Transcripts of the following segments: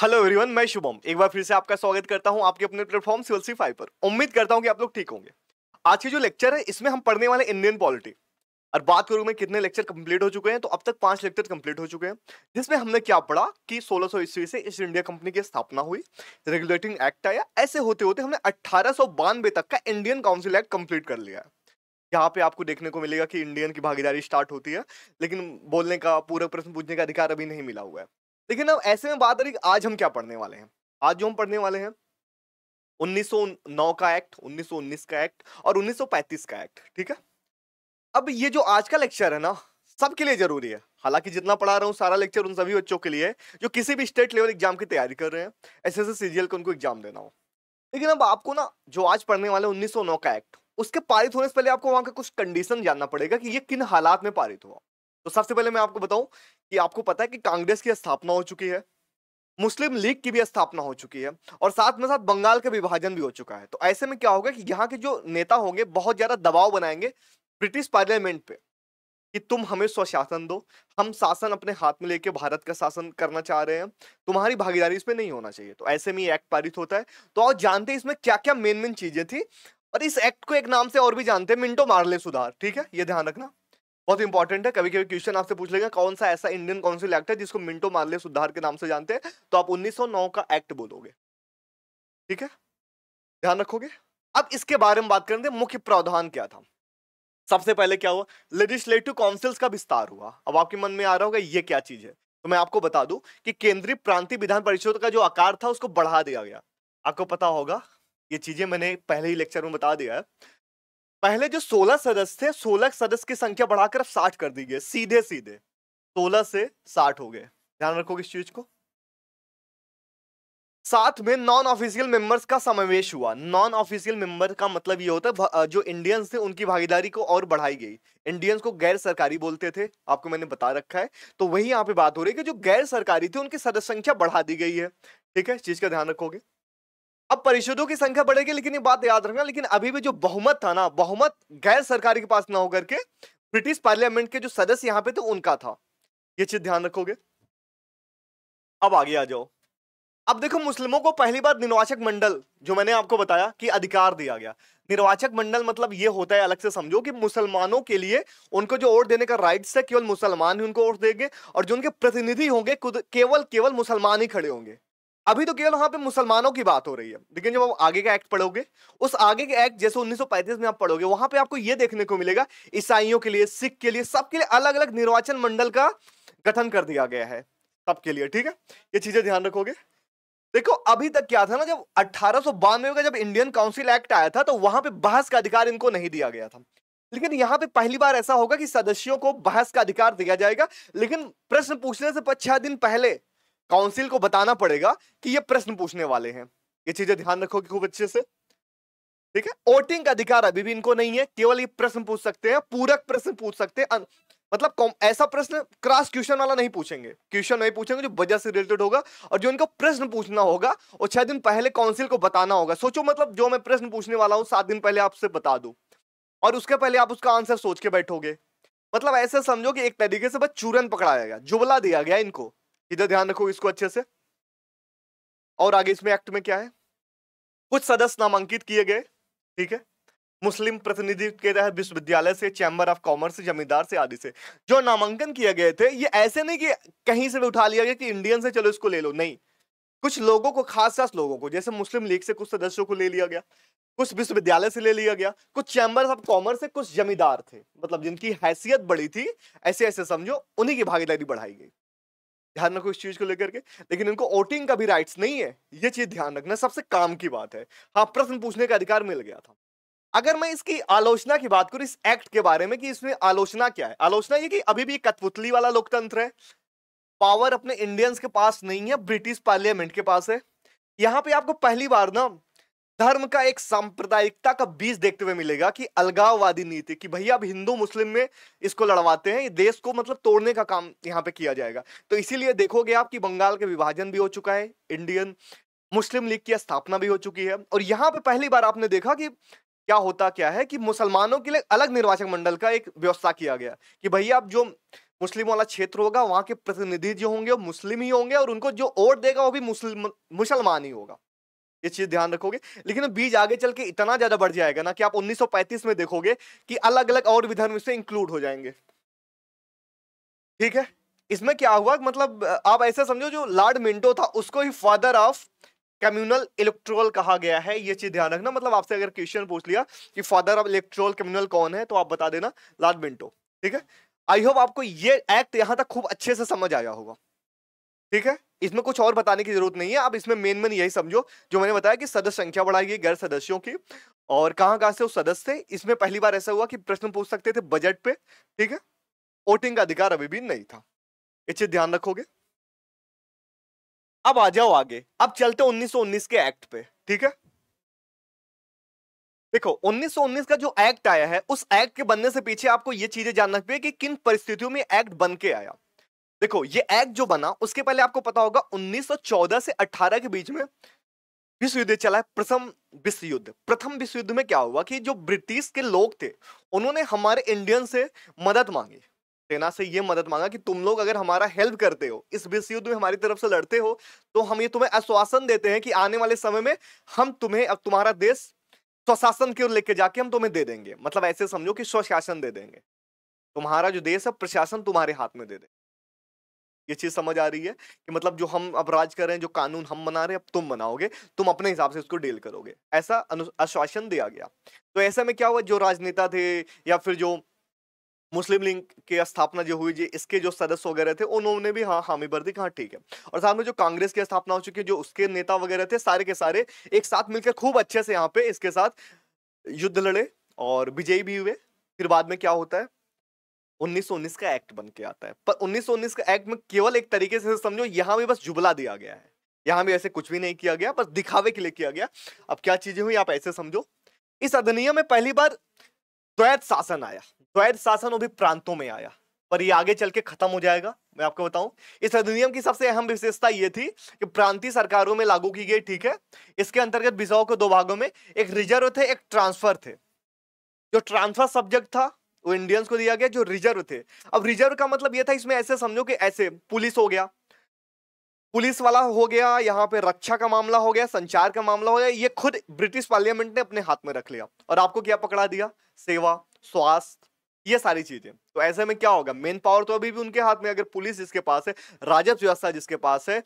Hello everyone, मैं शुभम एक बार फिर से आपका स्वागत करता हूं आपके अपने प्लेटफॉर्म सिवल5 पर। उम्मीद करता हूं कि आप लोग ठीक होंगे। आज की जो लेक्चर है इसमें हम पढ़ने वाले इंडियन पॉलिटी। और बात करूं मैं कितने लेक्चर कंप्लीट हो चुके हैं, तो अब तक 5 लेक्चर कंप्लीट हो चुके हैं, जिसमें हमने क्या पढ़ा कि 1600 ईस्वी से ईस्ट इंडिया कंपनी की स्थापना हुई, रेगुलेटिंग एक्ट आया, ऐसे होते होते हमने 1892 तक का इंडियन काउंसिल एक्ट कंप्लीट कर लिया है। यहाँ पे आपको देखने को मिलेगा कि इंडियन की भागीदारी स्टार्ट होती है, लेकिन बोलने का, पूरा प्रश्न पूछने का अधिकार अभी नहीं मिला हुआ है। लेकिन अब ऐसे में बात रही आज हम क्या पढ़ने वाले हैं। आज जो हम पढ़ने वाले हैं 1909 का एक्ट, 1919 का एक्ट और 1935 का एक्ट। ठीक है, अब ये जो आज का लेक्चर है ना, सबके लिए जरूरी है। हालांकि जितना पढ़ा रहा हूं सारा लेक्चर उन सभी बच्चों के लिए है जो किसी भी स्टेट लेवल एग्जाम की तैयारी कर रहे हैं, एसएससी सीजीएल को उनको एग्जाम देना हो। लेकिन अब आपको ना जो आज पढ़ने वाले 1909 का एक्ट, उसके पारित होने से पहले आपको वहां का कुछ कंडीशन जानना पड़ेगा कि ये किन हालात में पारित हुआ। तो सबसे पहले मैं आपको बताऊं कि आपको पता है कि कांग्रेस की स्थापना हो चुकी है, मुस्लिम लीग की भी स्थापना हो चुकी है और साथ में साथ बंगाल का विभाजन भी हो चुका है। तो ऐसे में क्या होगा कि यहाँ के जो नेता होंगे बहुत ज्यादा दबाव बनाएंगे ब्रिटिश पार्लियामेंट पे कि तुम हमें स्वशासन दो, हम शासन अपने हाथ में लेके भारत का शासन करना चाह रहे हैं, तुम्हारी भागीदारी इसमें नहीं होना चाहिए। तो ऐसे में ये एक्ट पारित होता है। तो आप जानते हैं इसमें क्या क्या मेन मेन चीजें थी, और इस एक्ट को एक नाम से और भी जानते हैं, मिंटो मार्ले सुधार। ठीक है, ये ध्यान रखना, बहुत इंपॉर्टेंट है। कभी कभी क्वेश्चन आपसे पूछ लेगा कौन सा ऐसा इंडियन काउंसिल एक्ट है जिसको मिंटो मार्ले सुधार के नाम से जानते हैं, तो आप 1909 का एक्ट बोलोगे। ठीक है, ध्यान रखोगे। अब इसके बारे में बात करेंगे, मुख्य प्रावधान क्या था। सबसे पहले क्या हुआ, लेजिस्लेटिव काउंसिल्स का विस्तार हुआ। अब आपके मन में आ रहा होगा ये क्या चीज है, तो मैं आपको बता दूं कि केंद्रीय प्रांतीय विधान परिषद का जो आकार था उसको बढ़ा दिया गया। आपको पता होगा, ये चीजें मैंने पहले ही लेक्चर में बता दिया है। पहले जो 16 सदस्य थे, 16 सदस्य की संख्या बढ़ाकर 60 कर दी गई, सीधे सीधे 16 से 60 हो गए। ध्यान रखोगे इस चीज को। साथ में नॉन ऑफिशियल मेंबर्स का समावेश हुआ। नॉन ऑफिशियल मेंबर का मतलब ये होता है जो इंडियंस थे उनकी भागीदारी को और बढ़ाई गई। इंडियंस को गैर सरकारी बोलते थे, आपको मैंने बता रखा है। तो वही यहाँ पे बात हो रही है कि जो गैर सरकारी थे उनकी सदस्य संख्या बढ़ा दी गई है। ठीक है, इस चीज का ध्यान रखोगे। अब परिषदों की संख्या बढ़ेगी, लेकिन ये बात याद रखना, लेकिन अभी भी जो बहुमत था ना, बहुमत गैर सरकारी के पास ना होकर के ब्रिटिश पार्लियामेंट के जो सदस्य यहाँ पे थे उनका था। ये चीज ध्यान रखोगे। अब आगे आ जाओ। अब देखो, मुस्लिमों को पहली बार निर्वाचक मंडल, जो मैंने आपको बताया कि अधिकार दिया गया। निर्वाचक मंडल मतलब ये होता है, अलग से समझो, कि मुसलमानों के लिए उनको जो वोट देने का राइट्स है, केवल मुसलमान ही उनको वोट देंगे, और जो उनके प्रतिनिधि होंगे केवल केवल मुसलमान ही खड़े होंगे। अभी तो केवल वहां पे मुसलमानों की बात हो रही है, लेकिन जब आप आगे का एक्ट पढ़ोगे, उस आगे के एक्ट जैसे 1935 में आप पढ़ोगे, वहां पे आपको यह देखने को मिलेगा ईसाइयों के लिए, सिख के लिए, सबके लिए अलग अलग निर्वाचन मंडल का गठन कर दिया गया है, सबके लिए। ठीक है, ये चीजें ध्यान रखोगे। देखो, अभी तक क्या था ना, जब 1892 का जब इंडियन काउंसिल एक्ट आया था, तो वहां पे बहस का अधिकार इनको नहीं दिया गया था। लेकिन यहां पे पहली बार ऐसा होगा कि सदस्यों को बहस का अधिकार दिया जाएगा, लेकिन प्रश्न पूछने से 6 दिन पहले काउंसिल को बताना पड़ेगा कि ये प्रश्न पूछने वाले हैं। ये चीजें ध्यान रखोगे खूब अच्छे से। ठीक है, वोटिंग का अधिकार अभी भी इनको नहीं है, केवल ये प्रश्न पूछ सकते हैं, पूरक प्रश्न पूछ सकते हैं। मतलब ऐसा प्रश्न क्रॉस क्वेश्चन वाला नहीं पूछेंगे, क्वेश्चन नहीं पूछेंगे जो बजट से रिलेटेड होगा, और जो इनको प्रश्न पूछना होगा वो 6 दिन पहले काउंसिल को बताना होगा। सोचो, मतलब जो मैं प्रश्न पूछने वाला हूं 7 दिन पहले आपसे बता दूं, और उसके पहले आप उसका आंसर सोच के बैठोगे। मतलब ऐसे समझो कि एक तरीके से बस चूरन पकड़ाया गया, जुबला दिया गया इनको। इधर ध्यान रखो इसको अच्छे से। और आगे इसमें एक्ट में क्या है, कुछ सदस्य नामांकित किए गए। ठीक है, मुस्लिम प्रतिनिधि के तहत विश्वविद्यालय से, चैंबर ऑफ कॉमर्स से, जमींदार से, आदि से जो नामांकन किए गए थे। ये ऐसे नहीं कि कहीं से भी उठा लिया गया कि इंडियन से चलो इसको ले लो, नहीं। कुछ लोगों को, खास खास लोगों को, जैसे मुस्लिम लीग से कुछ सदस्यों को ले लिया गया, कुछ विश्वविद्यालय से ले लिया गया, कुछ चैंबर ऑफ कॉमर्स से, कुछ जमींदार थे, मतलब जिनकी हैसियत बड़ी थी, ऐसे ऐसे समझो, उन्हीं की भागीदारी बढ़ाई गई। ध्यान रखो इस चीज को लेकर के। लेकिन इनको वोटिंग का भी राइट्स नहीं है, ये चीज ध्यान रखना, सबसे काम की बात है। हाँ, प्रश्न पूछने का अधिकार मिल गया था। अगर मैं इसकी आलोचना की बात करूं, इस एक्ट के बारे में, कि इसमें आलोचना क्या है, आलोचना ये कि अभी भी कठपुतली वाला लोकतंत्र है। पावर अपने इंडियंस के पास नहीं है, ब्रिटिश पार्लियामेंट के पास है। यहां पे आपको पहली बार ना धर्म का एक सांप्रदायिकता का बीज देखते हुए मिलेगा, कि अलगाववादी नीति, कि भैया अब हिंदू मुस्लिम में इसको लड़वाते हैं, ये देश को मतलब तोड़ने का काम यहां पे किया जाएगा। तो इसीलिए देखोगे आप कि बंगाल का विभाजन भी हो चुका है, इंडियन मुस्लिम लीग की स्थापना भी हो चुकी है, और यहां पे पहली बार आपने देखा कि क्या होता क्या है, कि मुसलमानों के लिए अलग निर्वाचक मंडल का एक व्यवस्था किया गया, कि भैया अब जो मुस्लिम वाला क्षेत्र होगा, वहां के प्रतिनिधि जो होंगे वो मुस्लिम ही होंगे और उनको जो वोट देगा वो भी मुसलमान ही होगा। ये चीज ध्यान रखोगे। लेकिन बीज आगे चल के इतना ज्यादा बढ़ जाएगा ना कि आप 1935 में देखोगे कि अलग अलग और भी धर्म से इंक्लूड हो जाएंगे। ठीक है, इसमें क्या हुआ, मतलब आप ऐसे समझो जो लॉर्ड मिंटो था उसको ही फादर ऑफ कम्युनल इलेक्ट्रोल कहा गया है। ये चीज ध्यान रखना। मतलब आपसे अगर क्वेश्चन पूछ लिया कि फादर ऑफ इलेक्ट्रोल कम्युनल कौन है तो आप बता देना लॉर्ड मिंटो। ठीक है, आई होप आपको ये एक्ट यहां तक खूब अच्छे से समझ आया होगा। ठीक है, इसमें कुछ और बताने की जरूरत नहीं है। आप इसमें मेन यही समझो जो मैंने बताया कि सदस्य संख्या बढ़ाई गई गैर सदस्यों की, और कहां कहां से वो सदस्य थे। इसमें पहली बार ऐसा हुआ कि प्रश्न पूछ सकते थे बजट पे। ठीक है, वोटिंग का अधिकार अभी भी नहीं था। ये चीज ध्यान रखोगे। अब आ जाओ आगे, अब चलते 1919 के एक्ट पे। ठीक है, देखो 1919 का जो एक्ट आया है उस एक्ट के बनने से पीछे आपको ये चीजें जानना चाहिए कि किन परिस्थितियों में एक्ट बन के आया। देखो ये एक्ट जो बना उसके पहले आपको पता होगा 1914 से 18 के बीच में विश्व युद्ध चला है, प्रथम विश्व युद्ध। प्रथम विश्व युद्ध में क्या हुआ कि जो ब्रिटिश के लोग थे उन्होंने हमारे इंडियन से मदद मांगी, सेना से ये मदद मांगा कि तुम लोग अगर हमारा हेल्प करते हो, इस विश्व युद्ध में हमारी तरफ से लड़ते हो, तो हम ये तुम्हें आश्वासन देते हैं कि आने वाले समय में हम तुम्हें अब तुम्हारा देश स्वशासन की ओर लेके जाके हम तुम्हें दे देंगे। मतलब ऐसे समझो कि स्वशासन दे देंगे, तुम्हारा जो देश है प्रशासन तुम्हारे हाथ में दे देंगे। ये चीज समझ आ रही है कि मतलब जो हम अब राज कर रहे हैं, जो कानून हम बना रहे हैं अब तुम बनाओगे, तुम अपने हिसाब से उसको डील करोगे, ऐसा आश्वासन दिया गया। तो ऐसे में क्या हुआ, जो राजनेता थे या फिर जो मुस्लिम लीग की स्थापना जो हुई जी, इसके जो सदस्य वगैरह थे उन्होंने भी हाँ हामी भर दी, हाँ ठीक है। और साथ में जो कांग्रेस की स्थापना हो चुकी है, जो उसके नेता वगैरह थे सारे के सारे एक साथ मिलकर खूब अच्छे से यहाँ पे इसके साथ युद्ध लड़े और विजयी भी हुए। फिर बाद में क्या होता है, 1919 का एक्ट बन के आता है। पर 1919 का एक्ट में केवल एक तरीके से समझो, यहां भी बस जुबला दिया गया है, यहां भी ऐसे कुछ भी नहीं किया गया, बस दिखावे के लिए किया गया। अब क्या चीजें हुई आप ऐसे समझो, इस अधिनियम में पहली बार द्वैध शासन आया। द्वैध शासन वो भी प्रांतों में आया, पर ये आगे चल के खत्म हो जाएगा। मैं आपको बताऊं, इस अधिनियम की सबसे अहम विशेषता ये थी कि प्रांतीय सरकारों में लागू की गई। ठीक है, इसके अंतर्गत बिसाओ को दो भागों में, एक रिजर्व थे, एक ट्रांसफर थे। जो ट्रांसफर सब्जेक्ट था वो इंडियंस को दिया गया, जो रिजर्व थे। अब रिजर्व का मतलब ये था, इसमें ऐसे समझो कि ऐसे पुलिस हो गया, पुलिस वाला हो गया, यहाँ पे रक्षा का मामला हो गया, संचार का मामला हो गया, ये खुद ब्रिटिश पार्लियामेंट ने अपने हाथ में रख लिया। और आपको क्या पकड़ा दिया, सेवा, स्वास्थ्य, ये सारी चीजें। तो ऐसे में क्या होगा, मेन पावर तो अभी भी उनके हाथ में। अगर पुलिस जिसके पास है, राजस्व व्यवस्था जिसके पास है,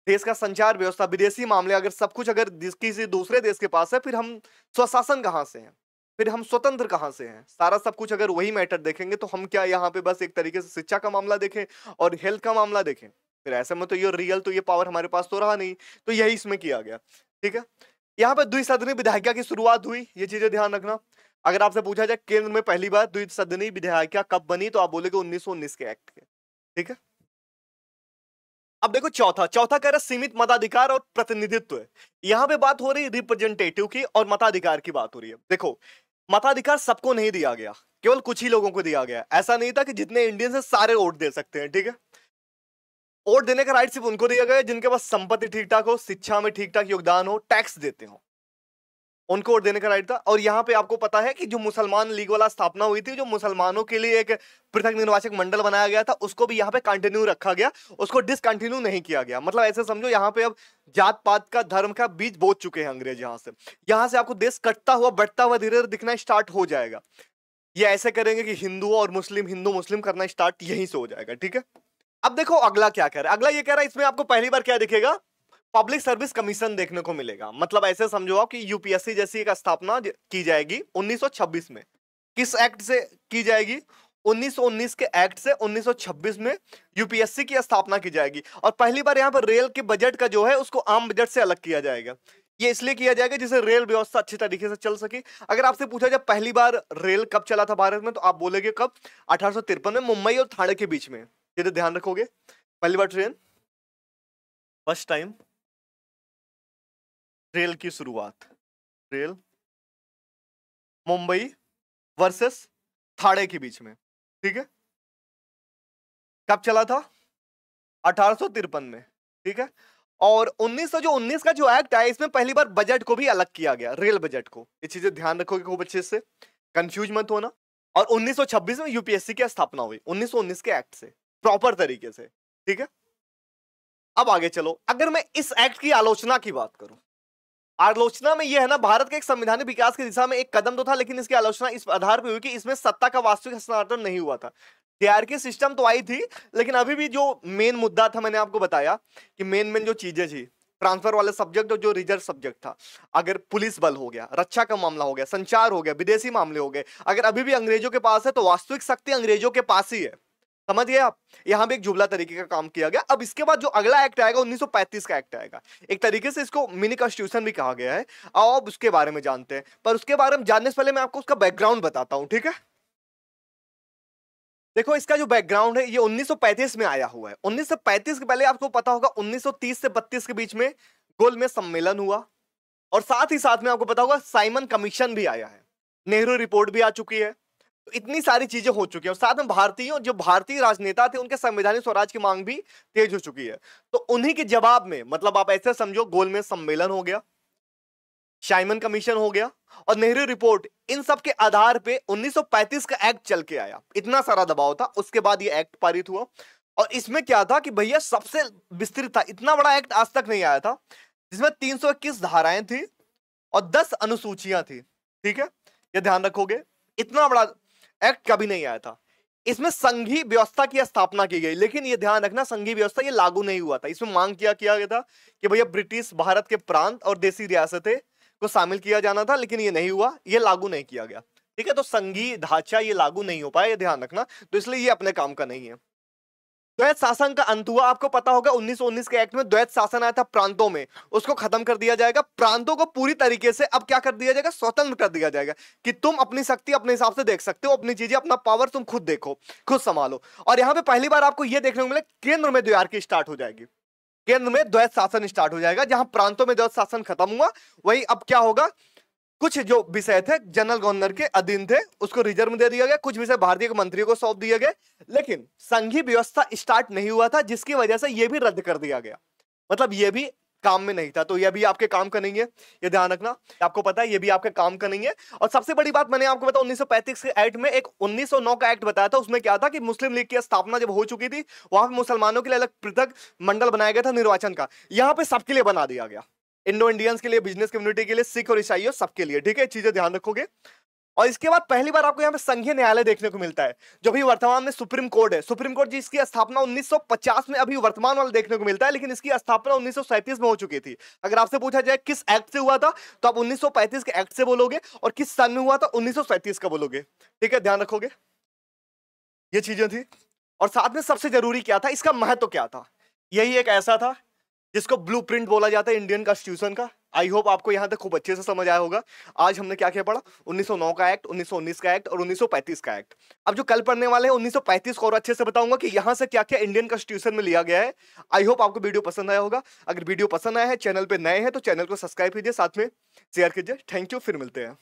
देश का संचार व्यवस्था, विदेशी मामले, अगर सब कुछ अगर किसी दूसरे देश के पास है, फिर हम स्वशासन कहां से हैं, फिर हम स्वतंत्र कहां से हैं। सारा सब कुछ अगर वही मैटर देखेंगे तो हम क्या यहाँ पे बस एक तरीके से शिक्षा का मामला देखें और हेल्थ का मामला देखें, फिर ऐसे में तो ये रियल तो ये पावर हमारे पास तो रहा नहीं। तो यही इसमें किया गया। ठीक है, यहाँ पे द्विसदनी विधायिका की शुरुआत हुई, ये चीजें ध्यान रखना। अगर आपसे पूछा जाए केंद्र में पहली बार द्विसदनी विधायिका कब बनी, तो आप बोलेगे 1919 के एक्ट के। ठीक है, अब देखो चौथा कह रहा सीमित मताधिकार और प्रतिनिधित्व है। यहां पे बात हो रही रिप्रेजेंटेटिव की और मताधिकार की बात हो रही है। देखो मताधिकार सबको नहीं दिया गया, केवल कुछ ही लोगों को दिया गया। ऐसा नहीं था कि जितने इंडियंस हैं सारे वोट दे सकते हैं। ठीक है, वोट देने का राइट सिर्फ उनको दिया गया जिनके पास संपत्ति ठीक ठाक हो, शिक्षा में ठीक ठाक योगदान हो, टैक्स देते हो, उनको वोट देने का राइट था। और यहां पे आपको पता है कि जो मुसलमान लीग वाला स्थापना हुई थी, जो मुसलमानों के लिए एक पृथक निर्वाचक मंडल बनाया गया था, उसको भी यहां पे कंटिन्यू रखा गया, उसको डिसकंटिन्यू नहीं किया गया। मतलब ऐसे समझो यहां पे अब जात पात का, धर्म का बीज बोत चुके हैं अंग्रेज। यहां से आपको देश कटता हुआ बढ़ता हुआ धीरे धीरे दिखना स्टार्ट हो जाएगा। ये ऐसे करेंगे कि हिंदू और मुस्लिम, हिंदू मुस्लिम करना स्टार्ट यहीं से हो जाएगा। ठीक है, अब देखो अगला क्या कह रहा है। अगला ये कह रहा है, इसमें आपको पहली बार क्या दिखेगा, पब्लिक सर्विस कमीशन देखने को मिलेगा। मतलब ऐसे समझो आप कि यूपीएससी जैसी एक स्थापना की जाएगी 1926 में। किस एक्ट से की जाएगी, 1919 के एक्ट से 1926 में यूपीएससी की स्थापना की जाएगी। और पहली बार यहां पर रेल के बजट का जो है उसको आम बजट से अलग किया जाएगा। ये इसलिए किया जाएगा जिससे रेल व्यवस्था अच्छी तरीके से चल सके। अगर आपसे पूछा जाए पहली बार रेल कब चला था भारत में, तो आप बोलेगे कब, 1853 में, मुंबई और ठाणे के बीच में। ये तो ध्यान रखोगे, पहली बार ट्रेन, फर्स्ट टाइम रेल की शुरुआत, रेल मुंबई वर्सेस ठाणे के बीच में। ठीक है, कब चला था, 1853 में। ठीक है, और 1919 का जो एक्ट आया इसमें पहली बार बजट को भी अलग किया गया, रेल बजट को। ये चीजें ध्यान रखोगे खूब अच्छे से, कंफ्यूज मत होना। और 1926 में यूपीएससी की स्थापना हुई 1919 के एक्ट से, प्रॉपर तरीके से। ठीक है, अब आगे चलो। अगर मैं इस एक्ट की आलोचना की बात करूं, आलोचना में यह है ना, भारत के एक संवैधानिक विकास की दिशा में एक कदम तो था, लेकिन इसकी आलोचना इस आधार पर हुई कि इसमें सत्ता का वास्तविक हस्तांतरण नहीं हुआ था। टीआरके सिस्टम तो आई थी, लेकिन अभी भी जो मेन मुद्दा था, मैंने आपको बताया कि मेन जो चीजें थी, ट्रांसफर वाले सब्जेक्ट और जो रिजर्व सब्जेक्ट था, अगर पुलिस बल हो गया, रक्षा का मामला हो गया, संचार हो गया, विदेशी मामले हो गए, अगर अभी भी अंग्रेजों के पास है तो वास्तविक शक्ति अंग्रेजों के पास ही है। समझ गए आप? यहां भी एक जुबला तरीके का काम किया गया। अब इसके बाद जो अगला एक्ट आएगा 1935 का एक्ट आएगा, एक तरीके से इसको मिनी कॉन्स्टिट्यूशन भी कहा गया है। आओ अब उसके बारे में जानते हैं, पर उसके बारे में जानने से पहले मैं आपको उसका बैकग्राउंड बताता हूं। ठीक है, देखो इसका जो बैकग्राउंड है ये 1935 में आया हुआ है। 1935 के पहले आपको पता होगा 1930 से 32 के बीच में गोलमेज सम्मेलन हुआ, और साथ ही साथ में आपको पता होगा साइमन कमीशन भी आया है, नेहरू रिपोर्ट भी आ चुकी है। तो इतनी सारी चीजें हो चुकी हैं, और साथ में भारतीय राजनेता थे उनके संवैधानिक स्वराज की मांग भी तेज हो चुकी है। तो उन्हीं के जवाब में, मतलब आप ऐसे समझो, गोलमेज सम्मेलन हो गया, साइमन कमीशन हो गया और नेहरू रिपोर्ट, इन सब के आधार पे 1935 का एक्ट चल के आया। इतना सारा दबाव था, उसके बाद ये एक्ट पारित हुआ। और इसमें क्या था कि भैया सबसे विस्तृत था, इतना बड़ा एक्ट आज तक नहीं आया था, जिसमें 321 धाराएं थी और 10 अनुसूचियां थी। ठीक है, ये ध्यान रखोगे, इतना बड़ा एक्ट कभी नहीं आया था। इसमें संघीय व्यवस्था की स्थापना की गई, लेकिन यह ध्यान रखना संघीय व्यवस्था ये लागू नहीं हुआ था। इसमें मांग किया गया था कि भैया ब्रिटिश भारत के प्रांत और देसी रियासतें को शामिल किया जाना था, लेकिन ये नहीं हुआ, ये लागू नहीं किया गया। ठीक है, तो संघीय ढांचा ये लागू नहीं हो पाया, ये ध्यान रखना, तो इसलिए ये अपने काम का नहीं है। द्वैत शासन का अंत हुआ, आपको पता होगा 1919 के एक्ट में द्वैत शासन आया था प्रांतों में, उसको खत्म कर दिया जाएगा। प्रांतों को पूरी तरीके से अब क्या कर दिया जाएगा, स्वतंत्र कर दिया जाएगा, कि तुम अपनी शक्ति अपने हिसाब से देख सकते हो, अपनी चीजें, अपना पावर तुम खुद देखो, खुद संभालो। और यहां पे पहली बार आपको यह देखने को मिले, केंद्र में द्वैत स्टार्ट हो जाएगी, केंद्र में द्वैत शासन स्टार्ट हो जाएगा। जहां प्रांतों में द्वैत शासन खत्म हुआ, वही अब क्या होगा, कुछ जो विषय थे जनरल गवर्नर के अधीन थे उसको रिजर्व में दे दिया गया, कुछ विषय भारतीय मंत्रियों को सौंप दिए गए, लेकिन संघीय व्यवस्था स्टार्ट नहीं हुआ था, जिसकी वजह से यह भी रद्द कर दिया गया। मतलब यह भी काम में नहीं था, तो यह भी आपके काम का नहीं है, ये ध्यान रखना। आपको पता है ये भी आपके काम का नहीं है। और सबसे बड़ी बात मैंने आपको बताया 1935 के एक्ट में एक 1909 का एक्ट बताया था, उसमें क्या था कि मुस्लिम लीग की स्थापना जब हो चुकी थी, वहां पर मुसलमानों के लिए अलग पृथक मंडल बनाया गया था निर्वाचन का, यहां पे सबके लिए बना दिया गया, इंडो इंडियंस के लिए, बिजनेस कम्युनिटी के लिए, सिख और ईसाइयों, सबके लिए। ठीक है, चीजें ध्यान रखोगे। और इसके बाद पहली बार आपको यहाँ पे संघीय न्यायालय देखने को मिलता है, जो भी वर्तमान में सुप्रीम कोर्ट है। सुप्रीम कोर्ट जिसकी स्थापना 1950 में अभी वर्तमान वाला देखने को मिलता है, लेकिन इसकी स्थापना 1937 में हो चुकी थी। अगर आपसे पूछा जाए किस एक्ट से हुआ था, तो आप 1935 के एक्ट से बोलोगे, और किस सन में हुआ था 1937 का बोलोगे। ठीक है, ध्यान रखोगे, ये चीजें थी। और साथ में सबसे जरूरी क्या था, इसका महत्व क्या था, यही एक ऐसा था जिसको ब्लूप्रिंट बोला जाता है इंडियन कॉन्स्टिट्यूशन का। आई होप आपको यहां तक खूब अच्छे से समझ आया होगा। आज हमने क्या क्या पढ़ा, 1909 का एक्ट, 1919 का एक्ट और 1935 का एक्ट। अब जो कल पढ़ने वाले हैं 1935 को और अच्छे से बताऊंगा कि यहां से क्या क्या इंडियन कॉन्स्टिट्यूशन में लिया गया है। आई होप आपको वीडियो पसंद आया होगा। अगर वीडियो पसंद आया है, चैनल पे नए हैं तो चैनल को सब्सक्राइब कीजिए, साथ में शेयर कीजिए। थैंक यू, फिर मिलते हैं।